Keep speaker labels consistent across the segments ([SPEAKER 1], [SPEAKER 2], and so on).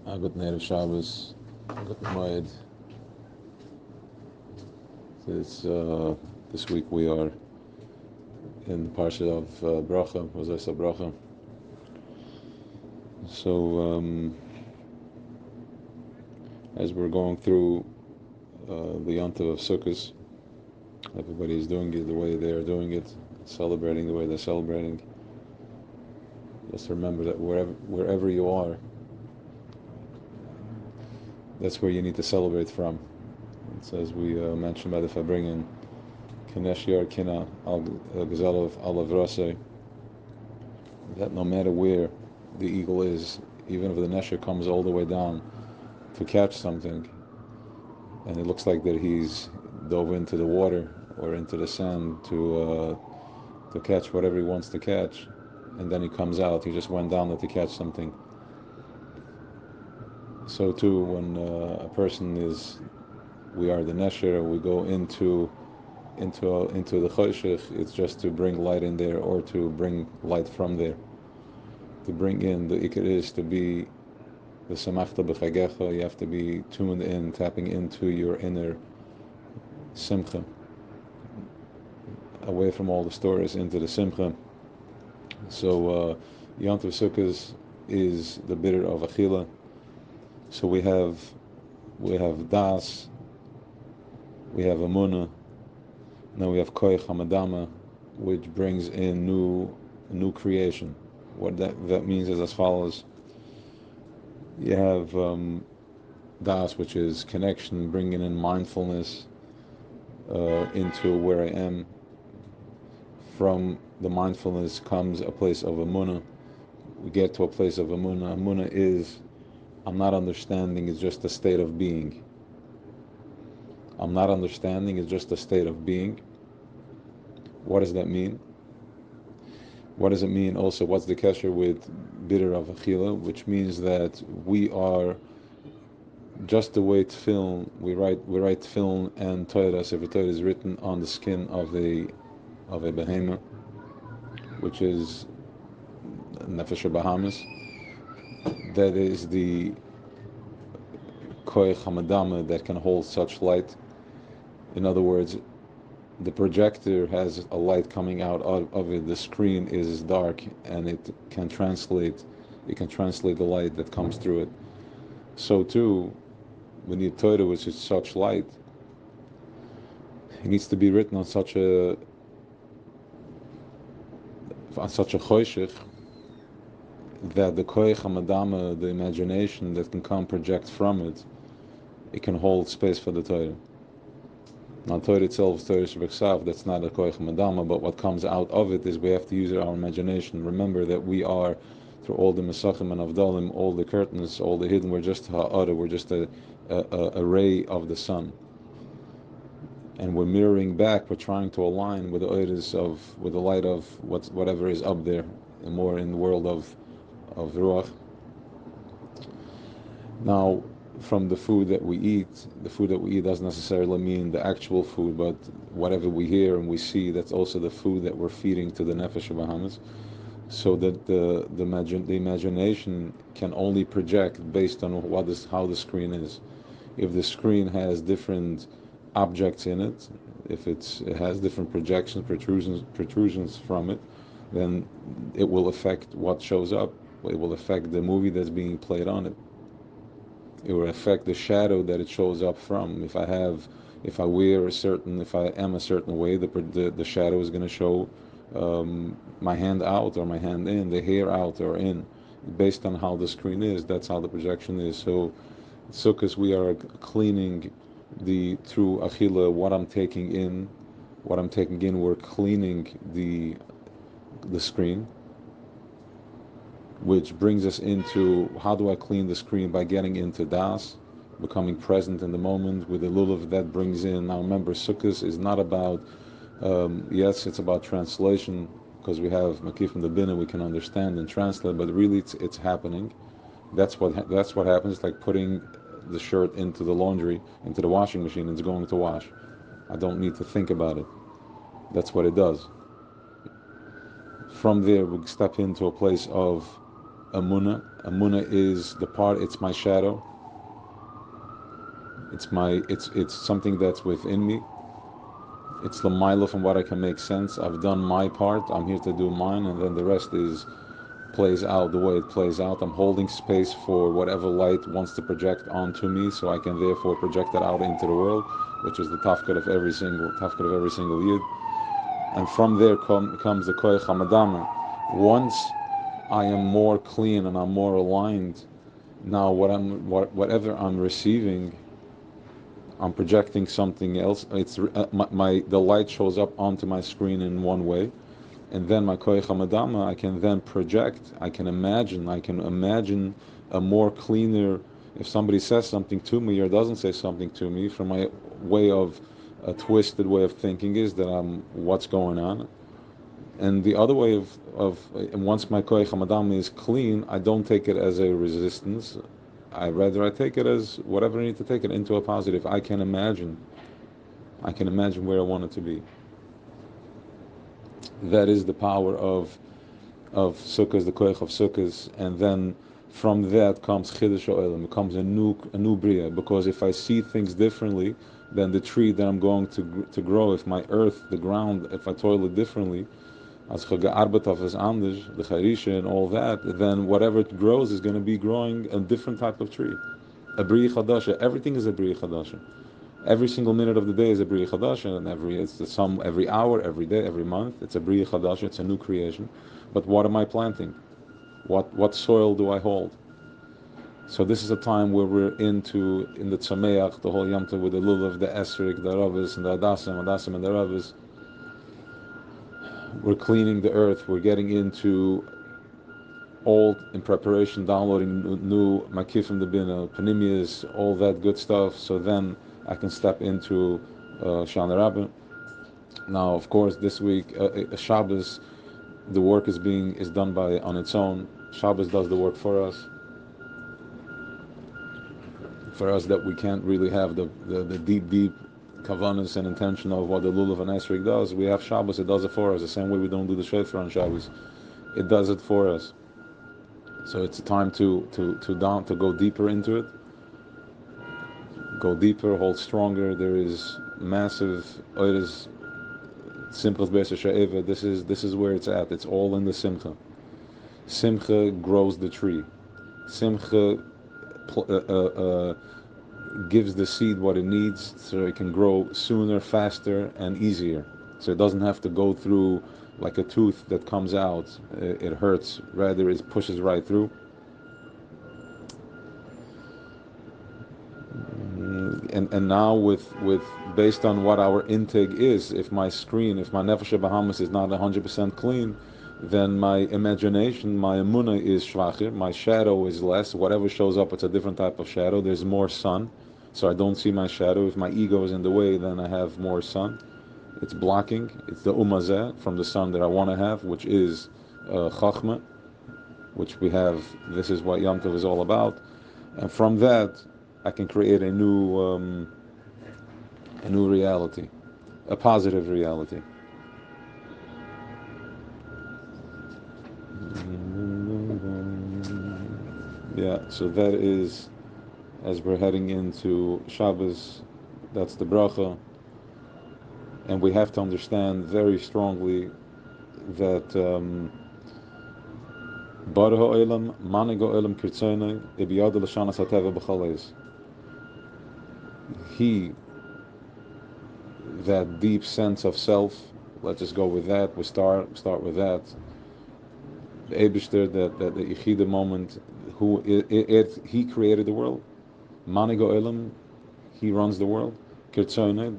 [SPEAKER 1] Good night of Shabbos. Good night. This week we are in Parsha of Bracha, Mosesa Bracha. So as we're going through the Yontav of Sukkot, everybody is doing it the way they are doing it, celebrating the way they're celebrating. Just remember that wherever you are, that's where you need to celebrate from. It's as we mentioned by the Farbreng, Kinesh Yar Kina Al Gazalov Alav Rasei, that no matter where the eagle is, even if the nesher comes all the way down to catch something, and it looks like that he's dove into the water or into the sand to catch whatever he wants to catch, and then he comes out, he just went down there to catch something. So too, when a person is, we are the nesher, we go into the choshech, it's just to bring light in there or to bring light from there. To bring in, the ikar is to be the samachta b'chagecha, you have to be tuned in, tapping into your inner simcha, away from all the stories, into the simcha. So Yontav Sukkot is the bitter of Achila. So we have Das, we have Amunah, now we have Ha'am, which brings in new creation. What that means is as follows. You have Das, which is connection, bringing in mindfulness into where I am. From the mindfulness comes a place of Amunah. We get to a place of Amunah. Amunah is, I'm not understanding, it's just a state of being. I'm not understanding, it's just a state of being. What does that mean? What does it mean also? What's the kesher with bitter of Achila? Which means that we are just the way tefillin, we write tefillin and Torah, Sefer Torah is written on the skin of a behemoth, which is Nefesh Bahamas. That is the Ha'am that can hold such light. In other words, the projector has a light coming out of it. The screen is dark, and it can translate the light that comes through it. So too, we need Torah, which is such light. It needs to be written on such a choshech that the Ha'am, the imagination that can come project from it, it can hold space for the Torah. Now, Torah itself is Torah Shebeksav, that's not a Ha'am, but what comes out of it is we have to use our imagination. Remember that we are, through all the Mesachim and Avdalim, all the curtains, all the hidden, we're just Ha'ara, we're just a ray of the sun. And we're mirroring back, we're trying to align with the with the light of whatever is up there, and more in the world of Ruach. Now, from the food that we eat doesn't necessarily mean the actual food, but whatever we hear and we see, that's also the food that we're feeding to the Nefesh Bahamas. So that the imagination can only project based on how the screen is. If the screen has different objects in it, if it has different projections, protrusions from it, then it will affect what shows up. It will affect the movie that's being played on it. It will affect the shadow that it shows up from. If I am a certain way, the shadow is going to show my hand out or my hand in, the hair out or in, based on how the screen is. That's how the projection is. So, Sukkot, we are cleaning through Achila, what I'm taking in. We're cleaning the screen, which brings us into how do I clean the screen? By getting into Das, becoming present in the moment with the lulav that brings in. Now remember, Sukkot is not about, yes, it's about translation, because we have Makif from the Bina, we can understand and translate, but really it's happening. That's what happens. It's like putting the shirt into the laundry, into the washing machine, and it's going to wash. I don't need to think about it. That's what it does. From there, we step into a place of Amuna. Amuna is the part, it's my shadow. It's something that's within me. It's the milo from what I can make sense. I've done my part, I'm here to do mine, and then the rest plays out the way it plays out. I'm holding space for whatever light wants to project onto me, so I can therefore project that out into the world, which is the tafkid of every single yid. And from there comes the koich hamadama. Once I am more clean and I'm more aligned, now whatever I'm receiving, I'm projecting something else. It's the light shows up onto my screen in one way, and then my koich hamadama, I can then project. I can imagine a more cleaner. If somebody says something to me or doesn't say something to me, from my way of a twisted way of thinking is that I'm what's going on. And the other way of once my koich hamadama is clean, I don't take it as a resistance. I take it as whatever I need to take it into a positive. I can imagine where I want it to be. That is the power of sukkahs, the koich of sukkahs, and then from that comes chiddush ha'olam. It comes a new bria. Because if I see things differently, then the tree that I'm going to grow, if my earth, the ground, if I toil it differently, as gearbeitet auf es anders, the charisha and all that, then whatever it grows is going to be growing a different type of tree. A bria chadasha. Everything is a bria chadasha. Every single minute of the day is a bria chadasha, and every hour, every day, every month, it's a bria chadasha. It's a new creation. But what am I planting? What soil do I hold? So this is a time where we're in the Tzameach, the whole Yom Tov, with the lulav, the esrik, the ravis, and the adasim and the ravis. We're cleaning the earth. We're getting into old in preparation, downloading new makifim the bina, panimias, all that good stuff. So then I can step into Shana Rabbah. Now, of course, this week Shabbos, the work is done on its own. Shabbos does the work for us. For us, that we can't really have the deep kavanas and intention of what the lulav and esrik does. We have Shabbos; it does it for us. The same way we don't do the shofar on Shabbos, it does it for us. So it's a time to go deeper into it. Go deeper, hold stronger. There is massive. It is simchas be'eser she'eva. This is where it's at. It's all in the simcha. Simcha grows the tree. Simcha gives the seed what it needs so it can grow sooner, faster, and easier. So it doesn't have to go through like a tooth that comes out. It hurts. Rather, it pushes right through. And now with based on what our intake is, if my nefesh bahamas is not 100% clean, then my imagination, my emunah is shvachir, my shadow is less. Whatever shows up, it's a different type of shadow. There's more sun, so I don't see my shadow. If my ego is in the way, then I have more sun. It's blocking. It's the umazeh from the sun that I want to have, which is chachma, which we have. This is what Yom Tov is all about. And from that, I can create a new reality, a positive reality. Yeah, so that is, as we're heading into Shabbos, that's the bracha. And we have to understand very strongly that Bar ha'olam, manig ha'olam kirtzonai, ibiyad l'shanas hateva b'chaleis. He, that deep sense of self, let's just go with that. We start with that. The Eibishter, that the Yechida moment, he created the world. Manig ha'olam, he runs the world. Kirtzonai,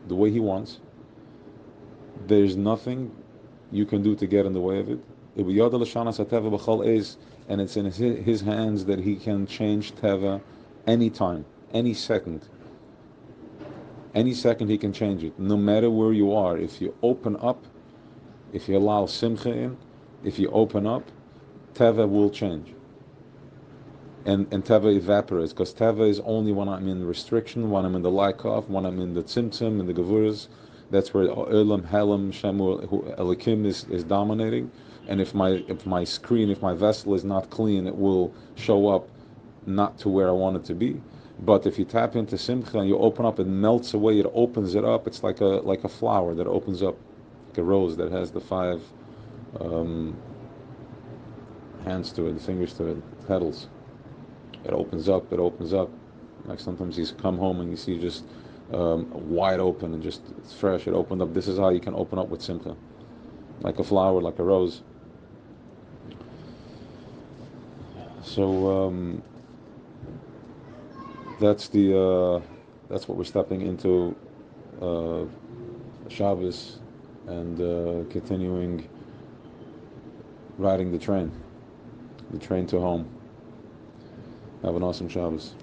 [SPEAKER 1] the way he wants. There's nothing you can do to get in the way of it. And it's in his hands that he can change Teva anytime, any second. Any second he can change it, no matter where you are. If you open up, if you allow Simcha in, if you open up, Teva will change. And Teva evaporates, because Teva is only when I'm in restriction, when I'm in the Laikov, when I'm in the Tzimtzum, in the Gevuras. That's where Olam, Helam, Shemu, Elikim is dominating. and if my screen, if my vessel is not clean, it will show up not to where I want it to be. But if you tap into simcha and you open up, it melts away. It opens it up. It's like a flower that opens up, like a rose that has the 5 hands to it, the fingers to it, petals. It opens up. It opens up. Like sometimes you come home and you see just wide open and just it's fresh. It opened up. This is how you can open up with simcha, like a flower, like a rose. So that's what we're stepping into Shabbos and continuing riding the train to home. Have an awesome Shabbos.